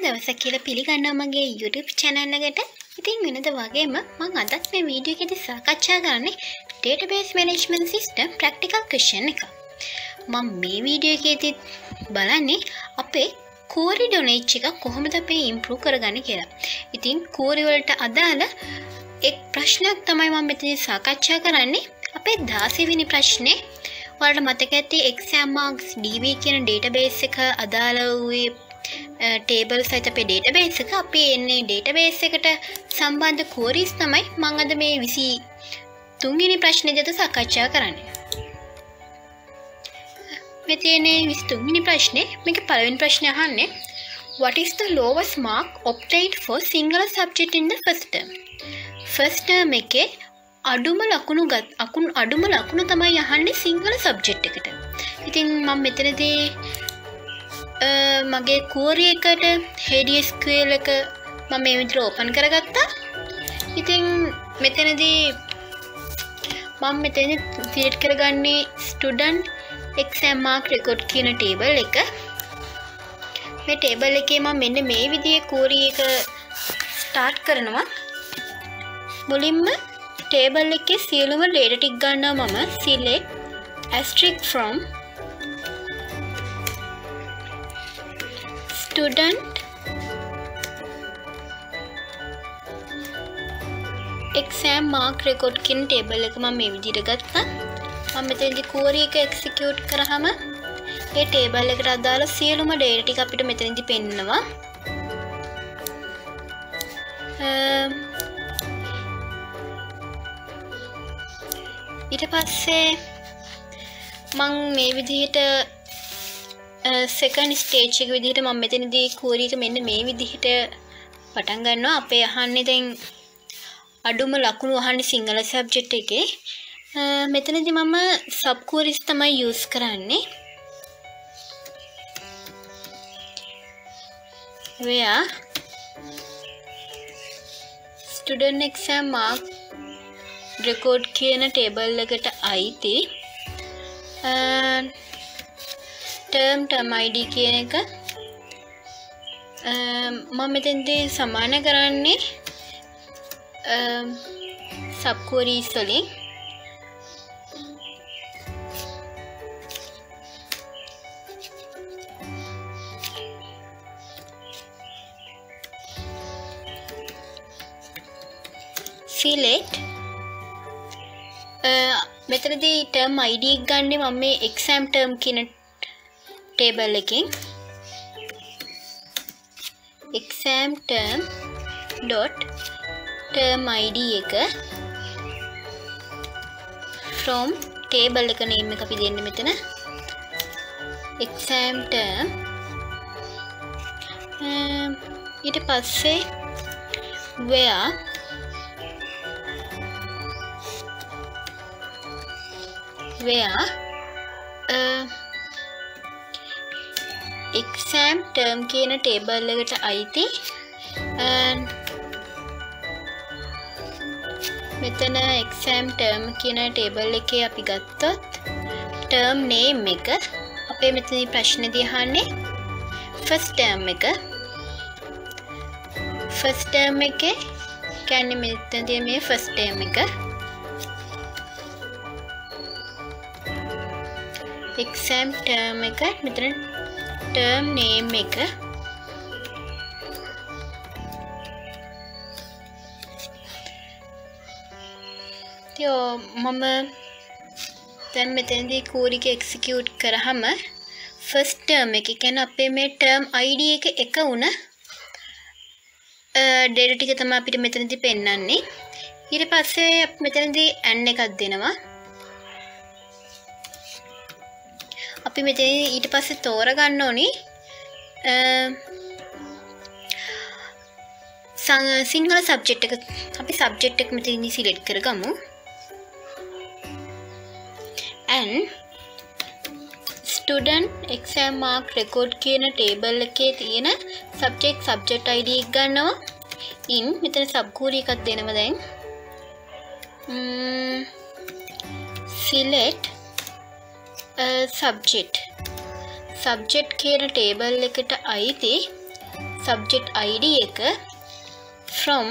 දවසක් කියලා පිළිගන්නවා මගේ YouTube channel එකට. ඉතින් වෙනද වගේම මම අදත් මේ වීඩියෝ එකේදී සාකච්ඡා කරන්නේ database management system practical question එක. මම මේ වීඩියෝ එකේදී බලන්නේ අපේ query knowledge එක කොහොමද අපි improve කරගන්නේ කියලා. ඉතින් query වලට අදාළ එක් ප්‍රශ්නයක් තමයි මම මෙතන සාකච්ඡා කරන්නේ. අපේ 16 වෙනි ප්‍රශ්නේ ඔයාලට මතක ඇති exam marks db කියන database එක අදාළ වූ table සහිත අපේ database එක අපි එන්නේ database එකට සම්බන්ධ queries තමයි මම අද මේ 23 වෙනි ප්‍රශ්නේදී සාකච්ඡා කරන්නේ. මේ තියෙන්නේ 23 වෙනි ප්‍රශ්නේ. මේකේ පළවෙනි ප්‍රශ්නේ අහන්නේ what is the lowest mark obtained for single subject in the first term? first term එකේ අඩුම ලකුණු තමයි අහන්නේ සිංහල සබ්ජෙක්ට් එකට. ඉතින් මම මෙතනදී මගේ query එකට HDSQL එක මම මේ විදිහට ඕපන් කරගත්තා. ඉතින් මෙතනදී මම සිලෙක්ට් කරගන්නේ student exam mark record කියන table එක. මේ table එකේ මම මෙන්න මේ විදිහේ query එක start කරනවා. මුලින්ම table එකේ සියලුම data ටික ගන්නවා මම select asterisk from student exam mark record කියන table එක මම මේ විදිහට ගත්තා. මම මෙතනදී query එක execute කරාම මේ table එකට අදාළ සියලුම data ටික අපිට මෙතනදී පෙන්නනවා. ඊට පස්සේ මම මේ විදිහට second stage එක විදිහට මම මෙතනදී query එක මෙන්න මේ විදිහට පටන් ගන්නවා. අපේ අහන්නේ දැන් අඩුම ලකුණු අහන්නේ සිංහල subject එකේ. මෙතනදී මම sub queries තමයි use කරන්නේ. where student exam mark record කියන table එකට අයිති term id කියන එක මම මෙතෙන්දී සමාන කරන්නේ sub queries වලින්. select මෙතනදී term id එක ගන්න මම මේ exam term කියන table එකකින් exam term dot term id එක from table එක name එක අපි දෙන්නේ මෙතන exam term. ඊට පස්සේ where exam term කියන table එකට අයිති මෙතන exam term කියන table එකේ අපි ගත්තොත් term name එක අපේ මෙතන ප්‍රශ්නේදී අහන්නේ first term එක. first term එකේ කියන්නේ මෙතනදී මේ first term එක exam term එක මෙතන term name එක මම දැන් මෙතනදී query එක execute කරාම first term එක කියන්නේ අපේ මේ term id එක වුණ data ටික තමයි අපිට මෙතනදී පෙන්නන්නේ. ඊට පස්සේ මෙතනදී n එකක් දෙනවා. අපි මෙතන ඊට පස්සේ තෝරගන්න ඕනි සිංහල සබ්ජෙක්ට් එක. අපි සබ්ජෙක්ට් එක මෙතනදී සිලෙක්ට් කරගමු. and student exam mark record කියන table එකේ තියෙන subject id එක ගන්නවා. in මෙතන sub query එකක් දෙනවා දැන්. select subject කියන table එකට අයිති subject id එක from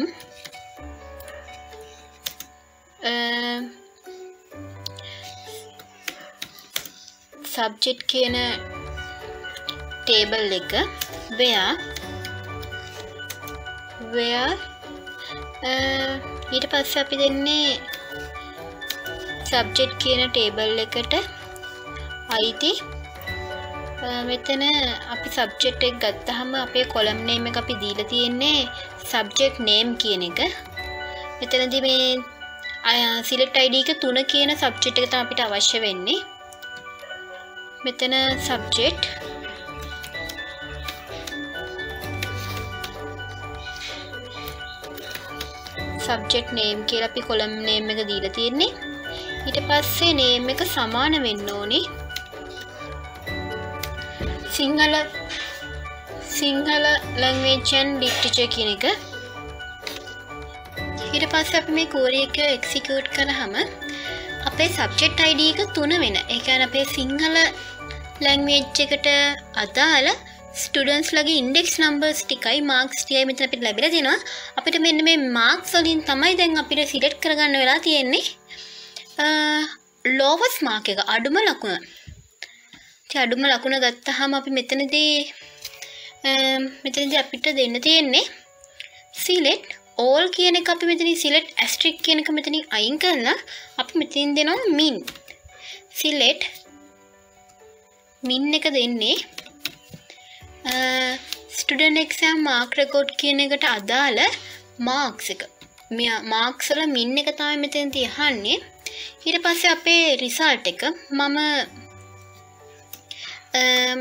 subject කියන table එක where ඊට පස්සේ අපි දෙන්නේ subject කියන table එකට අයිති මෙතන අපි subject එක ගත්තාම අපේ column name එක අපි දීලා තියෙන්නේ subject name කියන එක. මෙතනදී මේ select id එක 3 කියන subject එක තමයි අපිට අවශ්‍ය වෙන්නේ. මෙතන subject name කියලා අපි column name එක දීලා තියෙන්නේ. ඊට පස්සේ name එක සමාන වෙන්න ඕනේ සිංහල language and literature කියන එක. ඊට පස්සේ අපි මේ query එක execute කරාම අපේ subject id එක 3 වෙන. ඒ කියන්නේ අපේ සිංහල language එකට අදාළ students ලගේ index numbers ටිකයි marks ටිකයි මෙතන අපිට ලැබිලා තියෙනවා. අපිට මෙන්න මේ marks වලින් තමයි දැන් අපිට select කරගන්න වෙලා තියෙන්නේ lowest mark එක අඩුම ලකුණ. ඉතින් අඩුම ලකුණ ගත්තාම අපි මෙතනදී අපිට දෙන්න තියෙන්නේ select all කියන එක අපි මෙතනින් select asterisk කියන එක මෙතනින් අයින් කරලා අපි මෙතනින් දෙනවා min. select min එක දෙන්නේ student exam mark record කියන එකට අදාළ marks එක. marks වල min එක තමයි මෙතන තියහන්නේ. ඊට පස්සේ අපේ result එක මම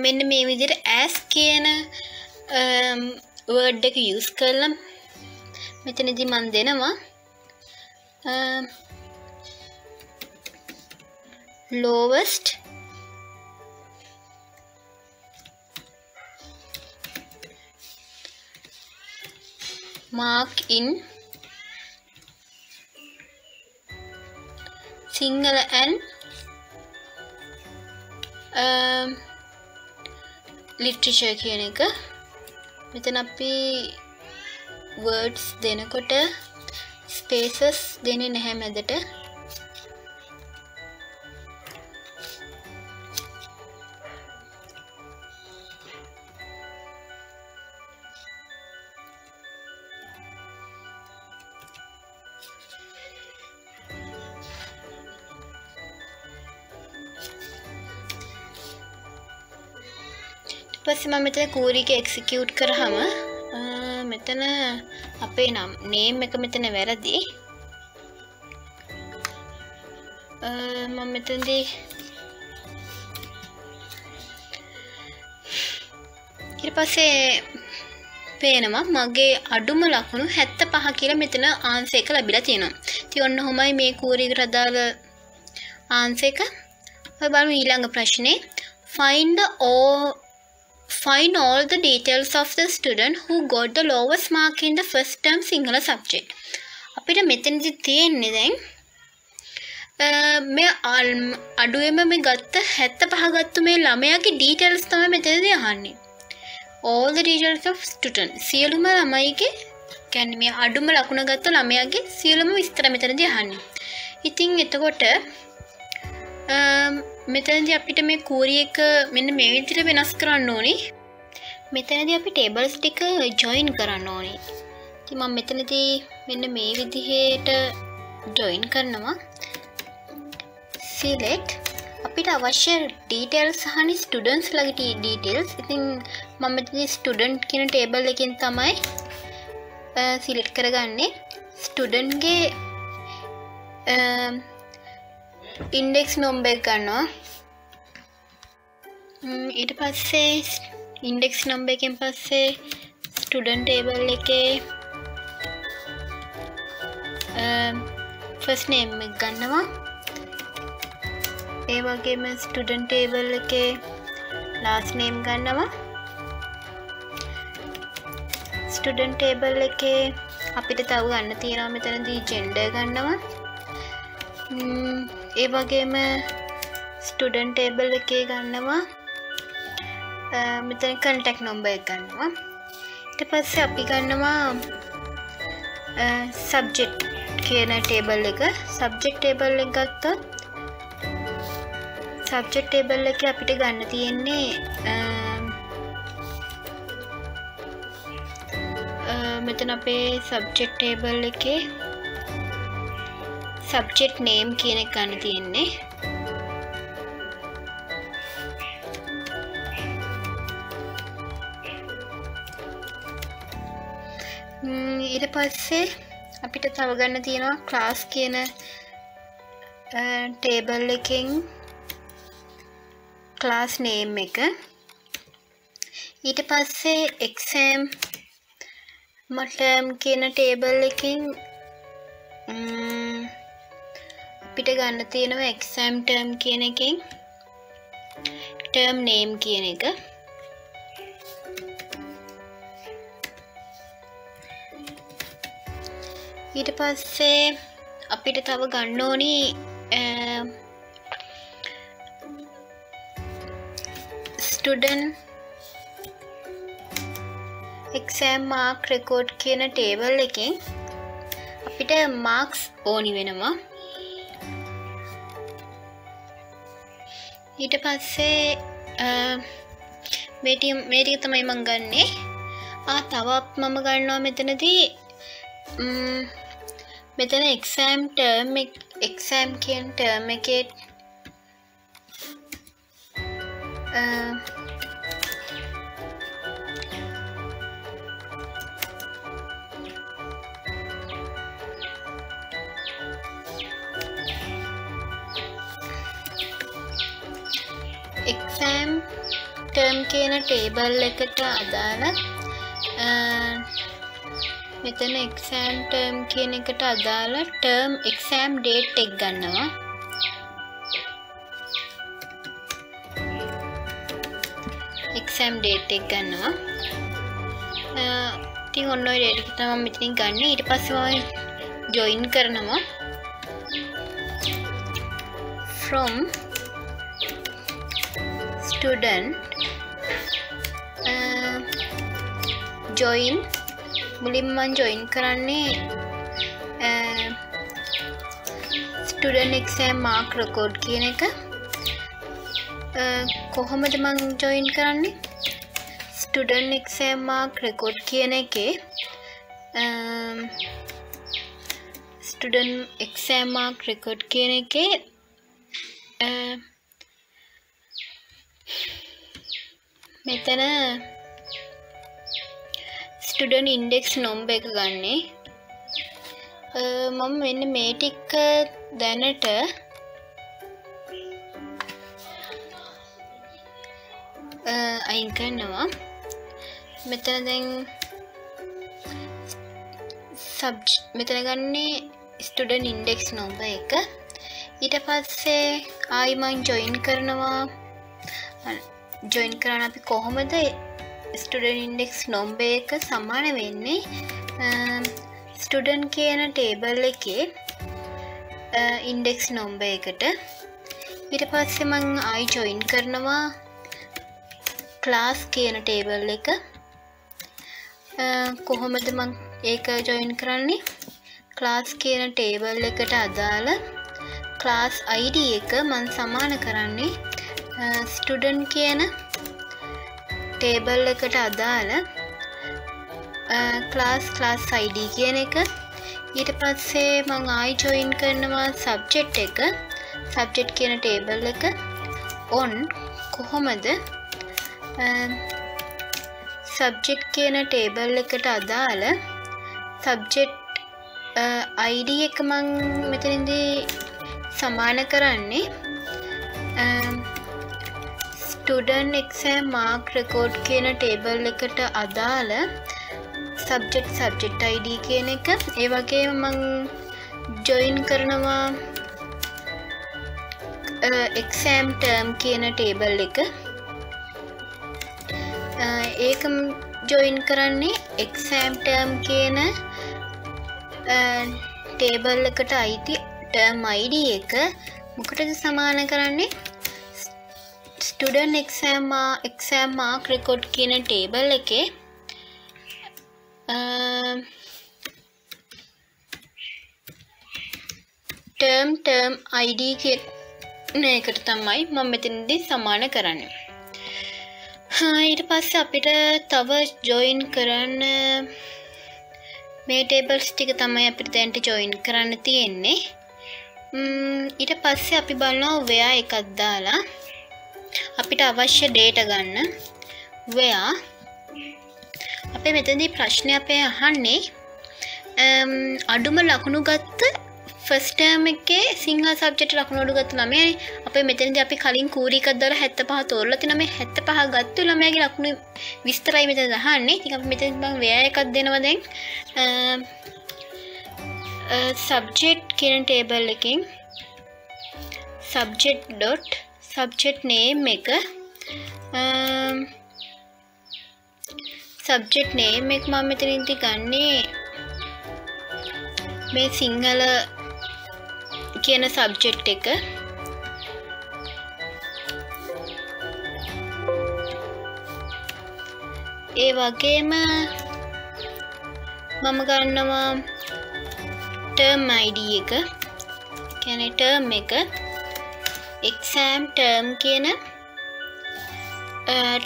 මෙන්න මේ විදිහට as කියන word එක use කරලා මෙතනදී මම දෙනවා lowest mark in Sinhala and literature කියන එක. මෙතන අපි words දෙනකොට spaces දෙන්නේ නැහැ මැදට. පස්සේ මම මෙතන query එක execute කරාම මෙතන අපේ name එක මෙතන වැරදි. මම මෙතනදී ඊට පස්සේ පේනවා මගේ අඩුම ලකුණු 75 කියලා මෙතන answer එක ලැබිලා තියෙනවා. ඉතින් ඔන්න ඔහොමයි මේ query එකට අදාළ answer එක. අපි බලමු ඊළඟ ප්‍රශ්නේ. Find all the details of the student who got the lowest mark in the first term Sinhala subject. අපිට මෙතනදි තියෙන්නේ දැන් මේ අඩුවෙම මේ ගත්ත 75 ගත්ත මේ ළමයාගේ details තමයි මෙතනදී අහන්නේ. All the details of student. සියලුම ළමයිගේ කියන්නේ මේ අඩුම ලකුණ ගත්ත ළමයාගේ සියලුම විස්තර මෙතනදී අහන්නේ. ඉතින් එතකොට මෙතනදී අපිට මේ query එක මෙන්න මේ විදිහට වෙනස් කරන්න ඕනේ. මෙතනදී අපි tables ටික join කරන්න ඕනේ. ඉතින් මම මෙතනදී මෙන්න මේ විදිහට join කරනවා. select අපිට අවශ්‍ය details අහන්නේ students ලගේ details. ඉතින් මම මෙතනදී student කියන table එකෙන් තමයි select කරගන්නේ. student ගේ index number එක ගන්නවා. ඊට පස්සේ index number එකෙන් පස්සේ student table එකේ first name එක ගන්නවා. ඒ වගේම student table එකේ last name ගන්නවා. student table එකේ අපිට තව ගන්න තියෙනවා මෙතනදී gender ගන්නවා. ඒ වගේම student table එකේ ගන්නවා මෙතන contact number එක ගන්නවා. ඊට පස්සේ අපි ගන්නවා subject කියන table එක. subject table එක ගත්තොත් subject table එකේ අපිට ගන්න තියෙන්නේ මෙතන අපේ subject table එකේ subject name කියන එක ගන්න තියෙන්නේ. ඊට පස්සේ අපිට තව ගන්න තියෙනවා class කියන table එකෙන් class name එක. ඊට පස්සේ exam term කියන table එකෙන් අපිට ගන්න තියෙනවා exam term කියන එකෙන් term name කියන එක. ඊට පස්සේ අපිට තව ගන්න ඕනි student exam mark record කියන table එකෙන් අපිට marks ඕනි වෙනවා. ඊට පස්සේ මේ ටික තමයි මම ගන්නෙ. තවත් මම ගන්නවා මෙතනදී මෙතන exam term exam කියන term එකේ exam term කියන table එකට අදාළ මෙතන exam term කියන එකට අදාළ term exam date එක ගන්නවා. exam date එක ගන්නවා. ඉතින් ඔන්න ඔය date එක තමයි මෙතනින් ගන්න. ඊට පස්සේ මම join කරනවා from student join මුලින්ම මම join කරන්නේ student exam mark record කියන එක. කොහොමද මම join කරන්නේ? student exam mark record කියන එකේ student exam mark record කියන එකේ මෙතන student index number එක ගන්නෙ. මම මෙන්න මේ ටික දැනට අයින් කරනවා. මෙතන දැන් මෙතන ගන්නේ student index number එක. ඊට පස්සේ ආයි මම join කරනවා. join කරන අපි කොහොමද student index number එක සමාන වෙන්නේ student කියන table එකේ index number එකට. ඊට පස්සේ මම ආයි join කරනවා class කියන table එක. කොහොමද මම ඒක join කරන්නේ? class කියන table එකට අදාළ class id එක මම සමාන කරන්නේ student කියන table එකට අදාළ class id කියන එක. ඊට පස්සේ මම ආයි join කරනවා subject එක. subject කියන table එක on කොහොමද subject කියන table එකට අදාළ subject id එක මම මෙතනදී සමාන කරන්නේ student exam mark record කියන table එකට අදාළ subject id කියන එක. ඒ වගේම මම join කරනවා exam term කියන table එක. ඒකම join කරන්නේ exam term කියන table එකට අයිති term id එක මොකටද සමාන කරන්නේ? student exam mark record කියන table එකේ term id කියන එකට තමයි මම මෙතනදී සමාන කරන්නේ. ඊට පස්සේ අපිට තව join කරන්න මේ tables ටික තමයි අපිට දැන්ට join කරන්න තියෙන්නේ. ඊට පස්සේ අපි බලනවා where එකක් දාලා අපිට අවශ්‍ය data ගන්න. where අපේ මෙතනදී ප්‍රශ්නේ අපේ අහන්නේ අඩුම ලකුණු ගත්ත first term එකේ සිංහල subject ලකුණු අඩු ගත්ත ළමයා අපේ මෙතනදී අපි කලින් කූරි එකක් දාලා 75 තෝරලා තිනා මේ 75 ගත්ත ළමයාගේ ලකුණු විස්තරයි මෙතන අහන්නේ. ඉතින් අපි මෙතන මම where එකක් දෙනවා දැන්. subject කියන table එකෙන් subject name එක subject name එක මම මෙතනින්දී ගන්නේ මේ සිංහල කියන subject එක. ඒ වගේම මම ගන්නවා term id එක. කියන්නේ term එක exam term කියන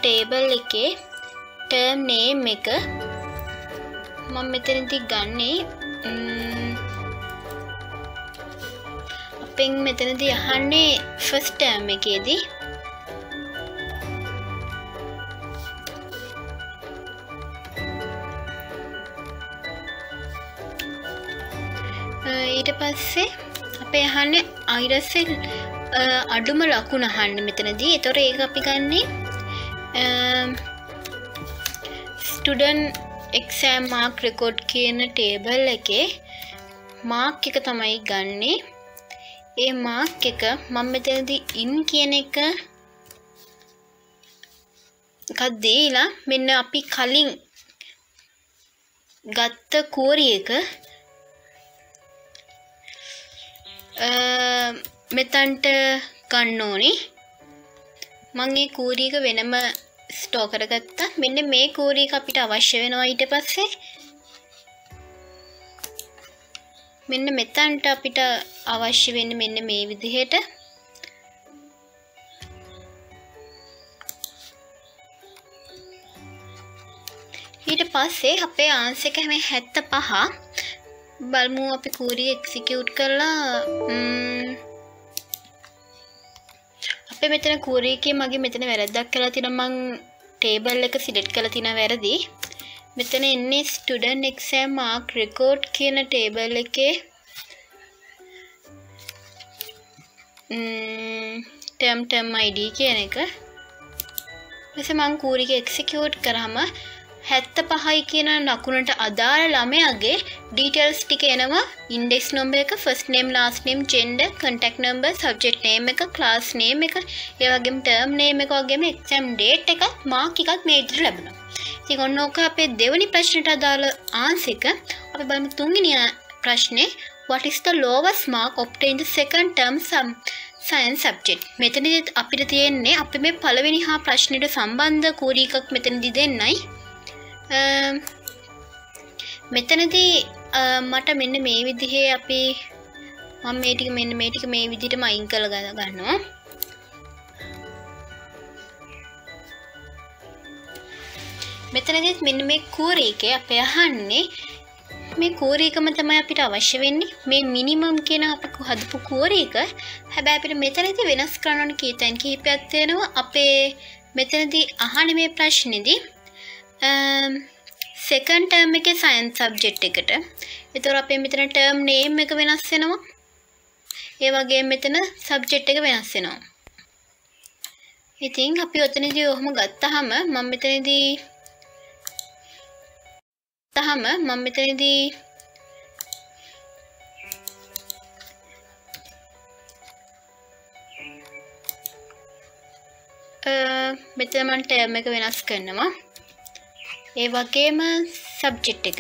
table එකේ term name එක මම මෙතනදී ගන්නේ අපෙන් මෙතනදී අහන්නේ first term එකේදී ඊට පස්සේ අපේ අහන්නේ IRSL අඩුම ලකුණ අහන්නේ මෙතනදී. ඒතොර ඒක අපි ගන්නේ student exam mark record කියන table එකේ mark එක තමයි ගන්නේ. ඒ mark එක මම මෙතනදී in කියන එක දීලා මෙන්න අපි කලින් ගත්ත කෝරි එක මෙතන්ට ගන්න ඕනේ. මම මේ කෝරි එක වෙනම ස්ටෝර් කරගත්තා. මෙන්න මේ කෝරි එක අපිට අවශ්‍ය වෙනවා. ඊට පස්සේ මෙන්න මෙතන්ට අපිට අවශ්‍ය වෙන්නේ මෙන්න මේ විදිහට ඊට පස්සේ අපේ ආන්සර් එක මේ 75 බලමු අපි කෝරි එක්සිකියුට් කරලා අපේ මෙතන කෝරි එකේ මගේ මෙතන වැරද්දක් කරලා තියෙනවා. මම ටේබල් එක සිලෙක්ට් කරලා තියෙනවා වැරදි. මෙතන ඉන්නේ student exam mark record කියන ටේබල් එකේ term id කියන එක. ඊපස්සේ මම කෝරි එක එක්සිකියුට් කරාම 75යි කියන ලකුණට අදාළ ළමයාගේ details ටික එනවා. index number එක, first name, last name, gender, contact number, subject name එක, class name එක, ඒ වගේම term name එක වගේම exam date එකක්, mark එකක් මේ විදිහට ලැබෙනවා. ඉතින් ඔන්න ඕක අපේ දෙවෙනි ප්‍රශ්නෙට අදාළ ආන්සර් එක. අපි බලමු තුන්වෙනි ප්‍රශ්නේ. what is the lowest mark obtained in the second term science subject? මෙතනදී අපිට තියෙන්නේ අපි මේ පළවෙනි හා ප්‍රශ්නෙට සම්බන්ධ කෝරි එකක් මෙතනදී දෙන්නයි. මෙතනදී මට මෙන්න මේ විදිහේ අපි මම මේ ටික මෙන්න මේ ටික මේ විදිහටම අයින් කරලා ගන්නවා. මෙතනදී මෙන්න මේ කෝරි එකේ අපි අහන්නේ මේ කෝරි එකම තමයි අපිට අවශ්‍ය වෙන්නේ. මේ මිනිමම් කියන අපි හදපු කෝරි එක. හැබැයි අපිට මෙතනදී වෙනස් කරන්න ඕන කීතෙන් කීපයක් තියෙනවා. අපේ මෙතනදී අහන්නේ මේ ප්‍රශ්නේදී second term එකේ science subject එකට. ඒතර අපේ මෙතන term name එක වෙනස් වෙනවා. ඒ වගේම මෙතන subject එක වෙනස් වෙනවා. ඉතින් අපි ඔතනදී ඔහොම ගත්තාම මම මෙතනදී මෙතන මම term එක වෙනස් කරනවා. ඒ වගේම subject එක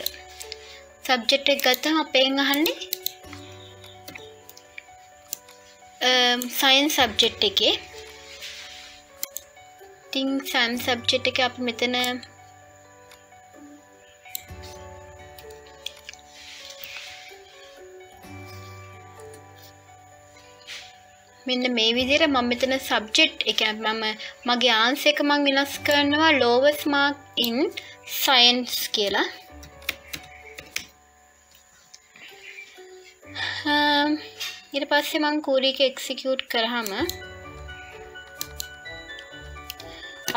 ගත්තම අපෙන් අහන්නේ science subject එකේ. ඉතින් science subject එකේ අපි මෙතන මෙන්න මේ විදිහට මම මෙතන subject ඒ කියන්නේ මම මගේ answer එක මම වෙනස් කරනවා lowest mark in science කියලා. ඊට පස්සේ මම query එක execute කරාම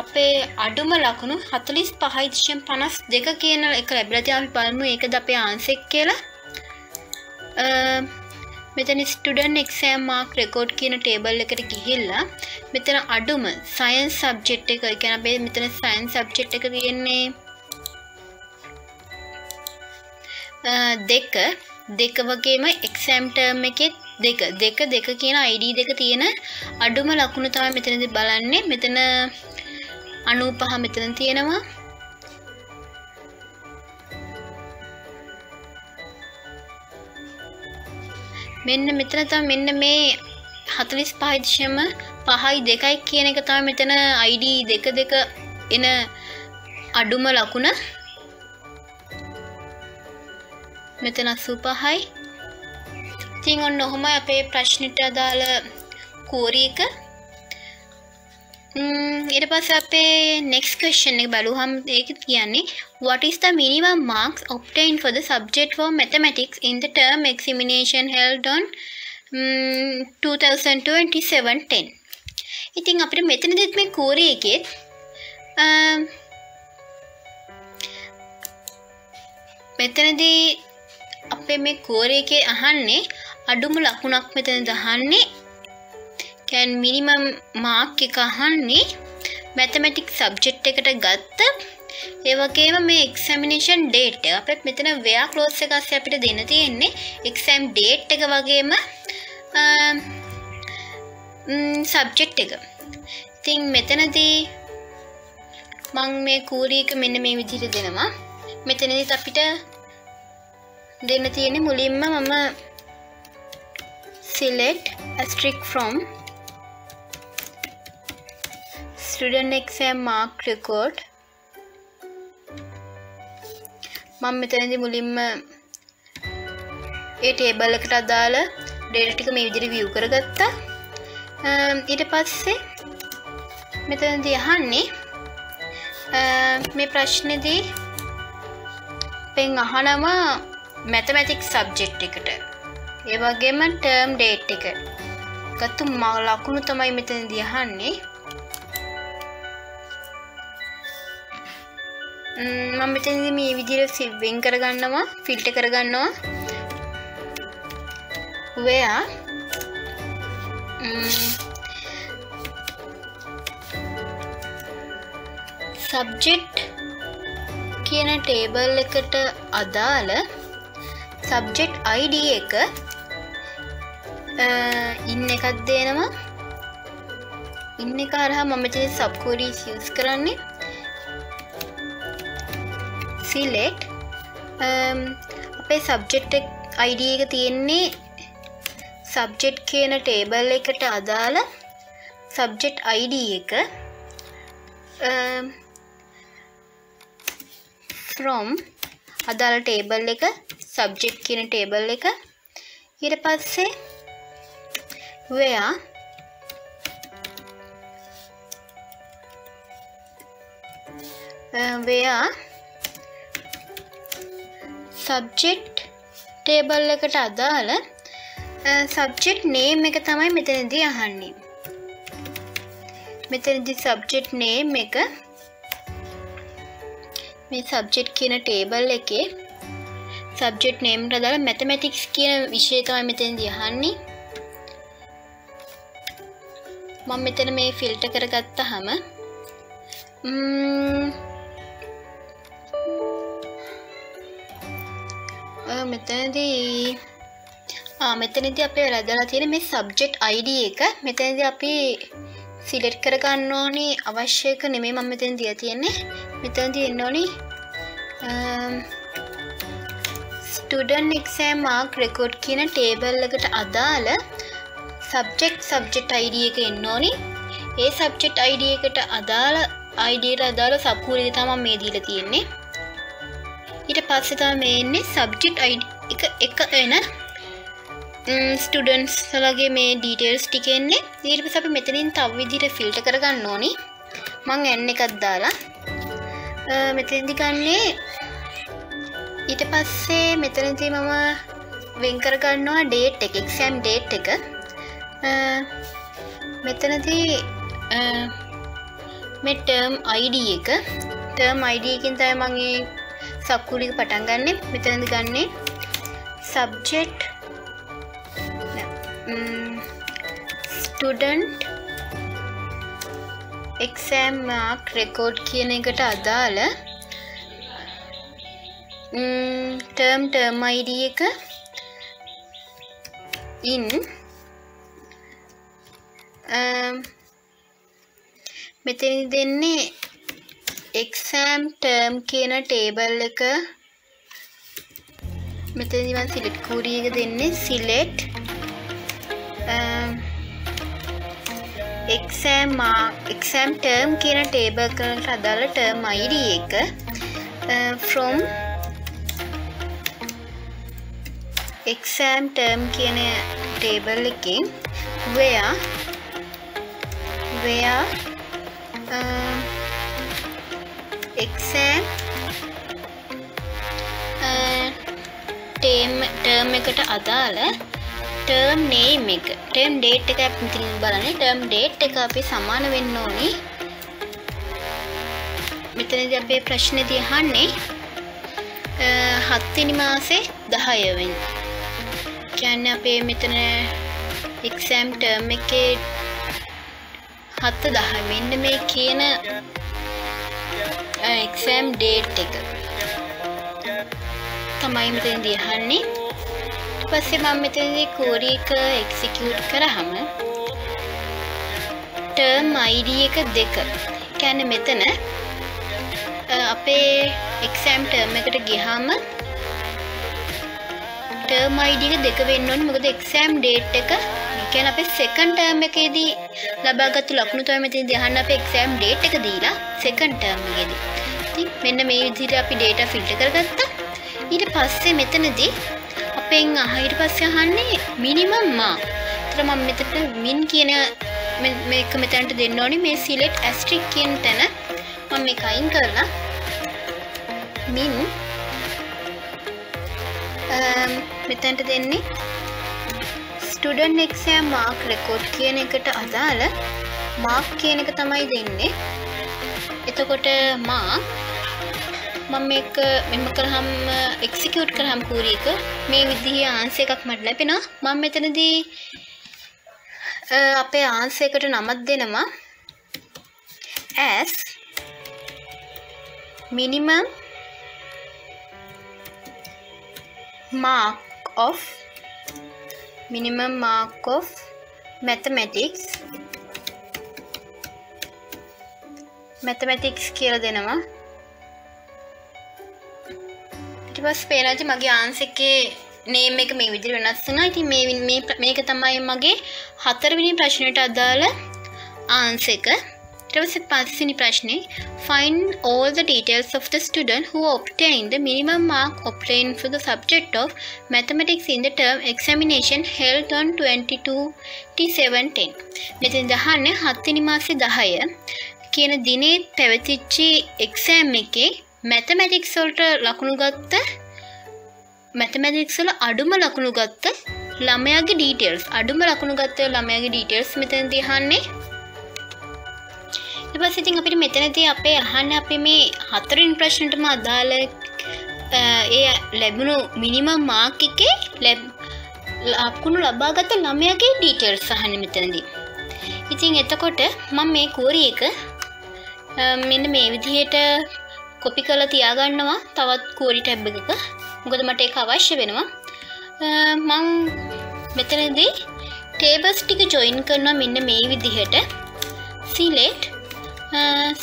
අපේ අඩුම ලකුණු 45.52 කියන එක ලැබිලා තියෙනවා. අපි බලමු ඒකද අපේ answer එක කියලා. මෙතන student exam mark record කියන table එකට ගිහිල්ලා මෙතන අඩුම science subject එක ඒ කියන්නේ අපි මෙතන science subject එක තියෙන්නේ දෙක වගේම exam term එකේ දෙක කියන ID දෙක තියෙන අඩුම ලකුණු තමයි මෙතනදී බලන්නේ. මෙතන 95 මෙතන තියෙනවා. මෙන්න මෙතන තමයි මෙන්න මේ 45.52 කියන එක තමයි මෙතන ID දෙක එන අඩුම ලකුණ. මෙතන 85යි. ඉතින් ඔන්න ඔහොමයි අපේ ප්‍රශ්නෙට අදාළ query එක. ඊට පස්සේ අපේ next question එක බලුවහම ඒක කියන්නේ what is the minimum marks obtained for the subject for mathematics in the term examination held on 2027-10. ඉතින් අපිට මෙතනදිත් මේ query එකේ මෙතනදී අපේ මේ query එකේ අහන්නේ අඩුම ලකුණක් මෙතනද අහන්නේ can minimum mark එක අහන්නේ mathematics subject එකට ගත්ත ඒ වගේම මේ examination date එක අපිට මෙතන where clause එක ASCII අපිට දෙන්න තියෙන්නේ exam date එක වගේම subject එක. ඉතින් මෙතනදී මම මේ query එක මෙන්න මේ විදිහට දෙනවා. මෙතනදිත් අපිට දෙන්න තියෙන්නේ මුලින්ම මම select asterisk from student exam mark record. මම මෙතනදී මුලින්ම ඒ table එකට අදාළ data ටික මේ විදිහට view කරගත්තා. ඊට පස්සේ මෙතනදී අහන්නේ මේ ප්‍රශ්නේදී පෙන් අහනවා mathematics subject එකට. ඒ වගේම term date එක. ගත්තු ලකුණු තමයි මෙතනදී අහන්නේ. මම මෙතනදී මේ විදිහට වෙන් කරගන්නවා, ෆිල්ටර් කරගන්නවා. where subject කියන table එකට අදාළ subject ID එක in එකක් දෙනවා. in එක හරහා මම මෙතන sub queries use කරන්නේ. select අපේ subject ID එක තියෙන්නේ subject කියන table එකට අදාළ subject ID එක from අදාළ table එක subject කියන table එක ඊට පස්සේ where subject table එකට අදාළ subject name එක තමයි මෙතනදී අහන්නේ. මෙතනදී subject name එක මේ subject කියන table එකේ subject name එකට අදාළ mathematics කියන විෂය තමයි මෙතනදී අහන්නේ. මම මෙතන මේ ෆිල්ටර් කරගත්තාම මෙතනදී අපේ වැරදලා තියෙන මේ subject ID එක මෙතනදී අපි select කරගන්න ඕනේ අවශ්‍ය එක නෙමෙයි මම මෙතන දීලා තියෙන්නේ. මෙතනදී එන්න ඕනේ student exam mark record කියන table එකට අදාළ subject ID එක එන්න ඕනේ. ඒ subject ID එකට අදාළ ID එකට අදාළ සබ්කුරිය තමයි මේ දීලා තියෙන්නේ. ඊට පස්සේ තමයි මේ එන්නේ subject ID එක වෙන ස්ටුඩන්ට්ස් ලගේ මේ ඩීටේල්ස් ටික එන්නේ. ඊට පස්සේ අපි මෙතනින් තව විදිහට ෆිල්ටර් කරගන්න ඕනි. මම n එකක් දාලා මෙතනදි ගන්නේ. ඊට පස්සේ මෙතනදී මම වෙන් කර ගන්නවා date එක, exam date එක. මෙතනදී මේ term id එක, term id එකෙන් තමයි මම මේ සබ්කුලික පටන් ගන්නෙ. මෙතනදී ගන්නේ subject student exam mark record කියන එකට අදාළ term id එක in මෙතනදී දෙන්නේ exam term කියන table එක. මෙතනදී මම select query එක දෙන්නේ select exam term කියන table එකට අදාළ term id එක from exam term කියන table එකෙන් where exam term එකට අදාළ term name එක, term date එක අපි මෙතන බලන්නේ. term date එක අපි සමාන වෙන්න ඕනි. මෙතනදී අපේ ප්‍රශ්නේදී අහන්නේ 7 වෙනි මාසේ 10 වෙනි. කියන්නේ අපේ මෙතන exam term එකේ 7-10 මෙන්න මේ කියන exam date එක තමයි මෙතනදී අහන්නේ. ඊට පස්සේ මම මෙතනදී query එක execute කරාම term id එක 2. කියන්නේ මෙතන අපේ exam term එකට ගියාම term id එක 2 වෙන්න ඕනේ. මොකද exam date එක කියන්නේ අපේ second term එකේදී ලබාගත් ලකුණු තමයි මෙතනදී අහන්න. අපේ exam date එක දීලා second term එකේදී. ඉතින් මෙන්න මේ විදිහට අපි data filter කරගත්තා. ඊට පස්සේ මෙතනදී අපෙන් ඊට පස්සේ අහන්නේ minimum mark. ඒතර මම මෙතන min කියන මේක මෙතනට දෙන්න ඕනේ. මේ select asterisk කියන තැන මම මේක අයින් කරලා min මෙතනට දෙන්නේ student exam mark record කියන එකට අදාළ mark කියන එක තමයි දෙන්නේ. එතකොට mark මම මේක මෙන්න කරාම execute කරාම query එක මේ විදිහේ answer එකක් මට ලැබෙනවා. මම මෙතනදී අපේ answer එකට නමක් දෙනවා as minimum mark of mathematics කියලා දෙනවා. ඊට පස්සේ පේනවාද මගේ answer එකේ name එක මේ විදිහට වෙනස් වෙනවා. ඉතින් මේක තමයි මගේ 4 වෙනි ප්‍රශ්නෙට අදාළ answer එක. ඊට පස්සේ 5 වෙනි ප්‍රශ්නේ find all the details of the student who obtained the minimum mark obtained for the subject of mathematics in the term examination held on 22/7/10. මෙතෙන් දහන්නේ 7 වෙනි මාසේ 10 කියන දිනේ පැවතිච්ච exam එකේ mathematics වලට ලකුණු ගත්ත mathematics වල අඩුම ලකුණු ගත්ත ළමයාගේ details මෙතනදී අහන්නේ. ඊට පස්සේ ඉතින් අපිට මෙතනදී අපේ අහන්නේ අපි මේ 4 වෙනි ප්‍රශ්නෙටම අදාළ ඒ ලැබුණු මිනිමම් මාක් එකේ ලකුණු ලබාගත් ළමයාගේ ඩීටේල්ස් අහන්නේ මෙතනදී. ඉතින් එතකොට මම මේ query එක මෙන්න මේ විදිහට කොපි කරලා තියාගන්නවා තවත් query tab එකක. මොකද මට ඒක අවශ්‍ය වෙනවා. මම මෙතනදී tables ටික join කරනවා මෙන්න මේ විදිහට. select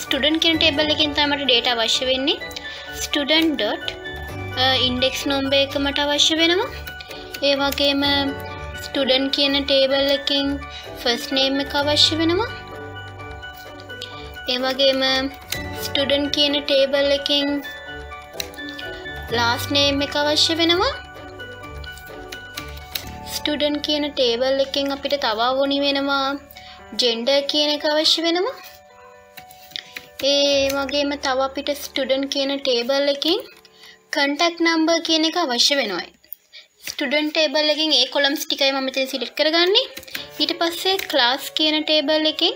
student කියන table එකෙන් තමයි මට data අවශ්‍ය වෙන්නේ. student dot index number එක මට අවශ්‍ය වෙනවා. ඒ වගේම student කියන table එකෙන් first name එක අවශ්‍ය වෙනවා. ඒ වගේම student කියන table එකෙන් last name එක අවශ්‍ය වෙනවා. ස්ටුඩන්ට් කියන ටේබල් එකෙන් අපිට තව ඕනි වෙනවා ජෙන්ඩර් කියන එක අවශ්‍ය වෙනවා. ඒ වගේම තව අපිට ස්ටුඩන්ට් කියන ටේබල් එකෙන් contact number කියන එක අවශ්‍ය වෙනවා. ස්ටුඩන්ට් ටේබල් එකෙන් ඒ කොලම්ස් ටිකයි මම මෙතන සිලෙක්ට් කරගන්නේ. ඊට පස්සේ ක්ලාස් කියන ටේබල් එකෙන්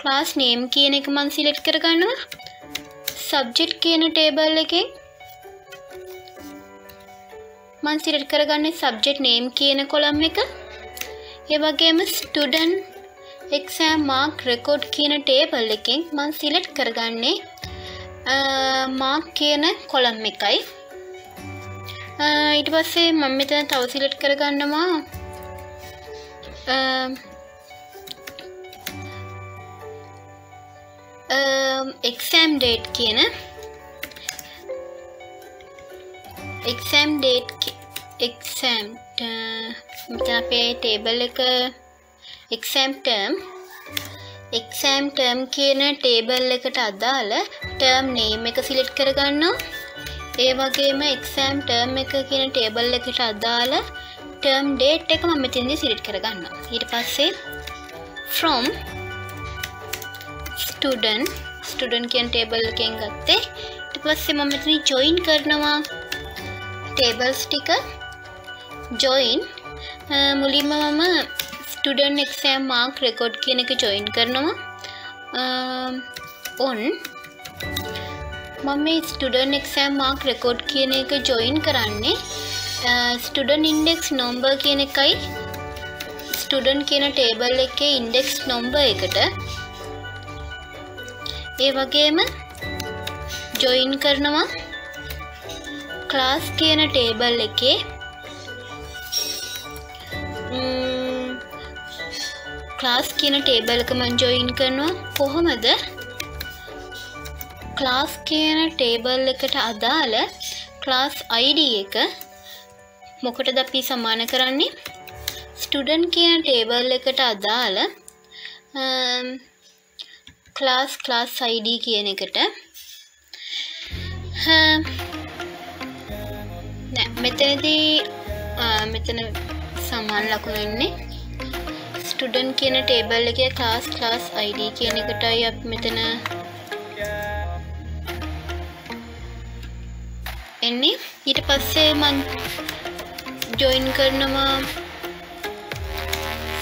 ක්ලාස් නේම් කියන එක මම සිලෙක්ට් කරගන්නවා. සබ්ජෙක්ට් කියන ටේබල් එකෙන් මම සිලෙක්ට් කරගන්නේ සබ්ජෙක්ට් නේම් කියන කොලම් එක. ඒ වගේම ස්ටුඩන්ට් එක්සෑම් මාක් රෙකෝඩ් කියන ටේබල් එකෙන් මම සිලෙක්ට් කරගන්නේ මාක් කියන කොලම් එකයි. ඊට පස්සේ මම මෙතන තව සිලෙක්ට් කරගන්නවා exam date කියන exam මෙතන අපේ ටේබල් එක exam term කියන ටේබල් එකට අදාළ term name එක සිලෙක්ට් කරගන්නවා. ඒ වගේම exam term එක කියන ටේබල් එකට අදාළ term date එක මම මෙතනදී සිලෙක්ට් කරගන්නවා. ඊට පස්සේ from student කියන ටේබල් එකෙන් ගත්තේ. ඊට පස්සේ මම මෙතන join කරනවා tables ටික. join මුලින්ම මම student exam mark record කියන එක join කරනවා. on මම මේ student exam mark record කියන එක join කරන්නේ student index number කියන එකයි student කියන table එකේ index number එකට. ඒ වගේම join කරනවා class කියන table එකේ class කියන table එක මම join කරනවා. කොහොමද class කියන table එකට අදාළ class ID එක මොකටද අපි සමාන කරන්නේ student කියන table එකට අදාළ class ID කියන එකට. මෙතනදී මෙතන සමාන ලකුණු ඉන්නේ student කියන table එකේ class ID කියන එකටයි අපි මෙතන එන්නේ. ඊට පස්සේ මම join කරනවා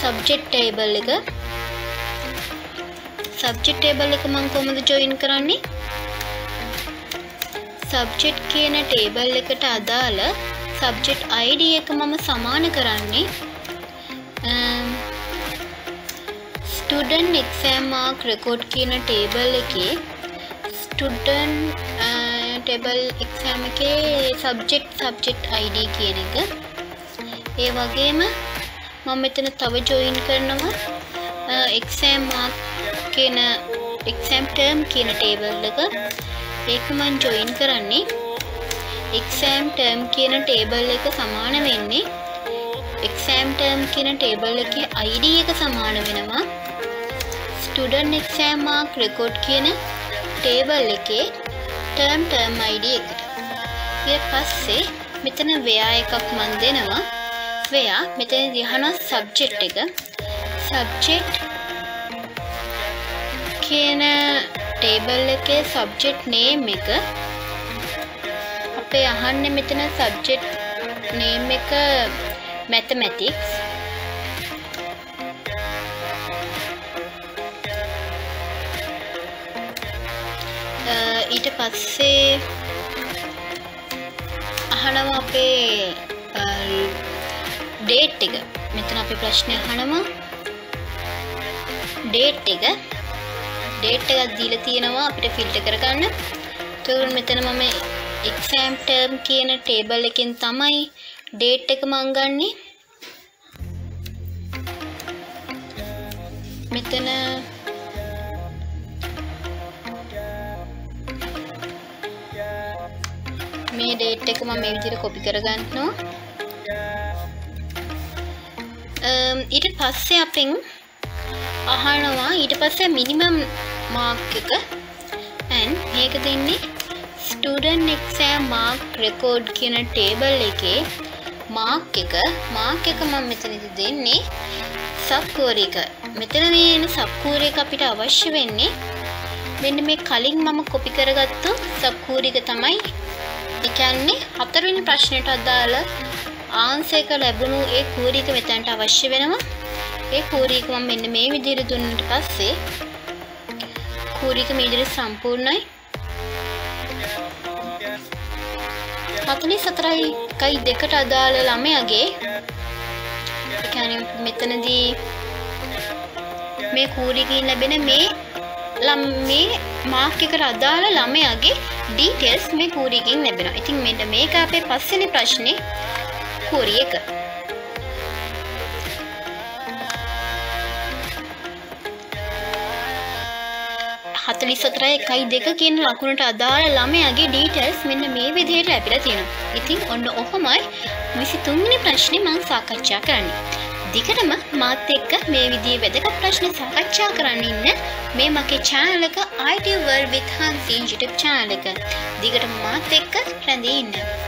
subject table එක. subject table එක මම කොහොමද join කරන්නේ? subject කියන table එකට අදාළ subject ID එක මම සමාන කරන්නේ student exam mark record කියන table එකේ student table exam එකේ subject ID කියන එක. ඒ වගේම මම මෙතන තව join කරනවා exam mark කියන exam term කියන table එක. ඒක මම join කරන්නේ exam term කියන table එක සමාන වෙන්නේ exam term කියන table එකේ ID එක සමාන වෙනවා student exam mark record කියන table එකේ term ID එකට. ඊට පස්සේ මෙතන where එකක් මම දෙනවා. where මෙතන දිහනවා subject එක. subject කියන table එකේ subject name එක අපේ අහන්නේ මෙතන subject name එක mathematics. ඊට පස්සේ අහනවා අපේ date එක. මෙතන අපි ප්‍රශ්නේ අහනවා date එකක් දීලා තියෙනවා අපිට ෆිල්ටර් කරගන්න. ඒකෝර මෙතන මම exam term කියන table එකෙන් තමයි date එක මම ගන්නෙ. මෙතන මේ date එක මම මේ විදිහට copy කරගන්නවා. ඊට පස්සේ අපෙන් අහනවා ඊට පස්සේ minimum mark එක and මේක දෙන්නේ student exam mark record කියන table එකේ මාක් එක මම මෙතනදි දෙන්නේ සබ් කෝරි එක. මෙතන මේ එන සබ් කෝරි එක අපිට අවශ්‍ය වෙන්නේ මෙන්න මේ කලින් මම කොපි කරගත්තු සබ් කෝරි එක තමයි. ඒ කියන්නේ හතරවෙනි ප්‍රශ්නෙට අදාළ ආන්සර් එක ලැබුණු ඒ කෝරි එක මෙතනට අවශ්‍ය වෙනවා. ඒ කෝරි එක මම මෙන්න මේ විදිහට දුන්නාට පස්සේ කෝරි එක මේ විදිහට සම්පූර්ණයි. 44.2ට අදාළ ළමයාගේ ඒ කියන්නේ මෙතනදී මේ කෝරියකින් ලැබෙන මේ මාක් එකට අදාළ ළමයාගේ ඩීටේල්ස් මේ කෝරියකින් ලැබෙනවා. ඉතින් මෙන්න මේක අපේ පස්වෙනි ප්‍රශ්නේ කෝරිය එක. දෙක කියන ලකුණට අදාළ ළමයාගේ ඩීටේල්ස් මෙන්න මේ විදිහට ලැබිලා තියෙනවා. ඉතින් ඔන්න ඔහොමයි 23 වෙනි ප්‍රශ්නේ මම සාකච්ඡා කරන්නේ. දිගටම මාත් එක්ක මේ විදිහේ වැදගත් ප්‍රශ්න සාකච්ඡා කරන්න ඉන්න මේ මගේ channel එක IT World with Hansi YouTube channel එක. දිගටම මාත් එක්ක රැඳී ඉන්න.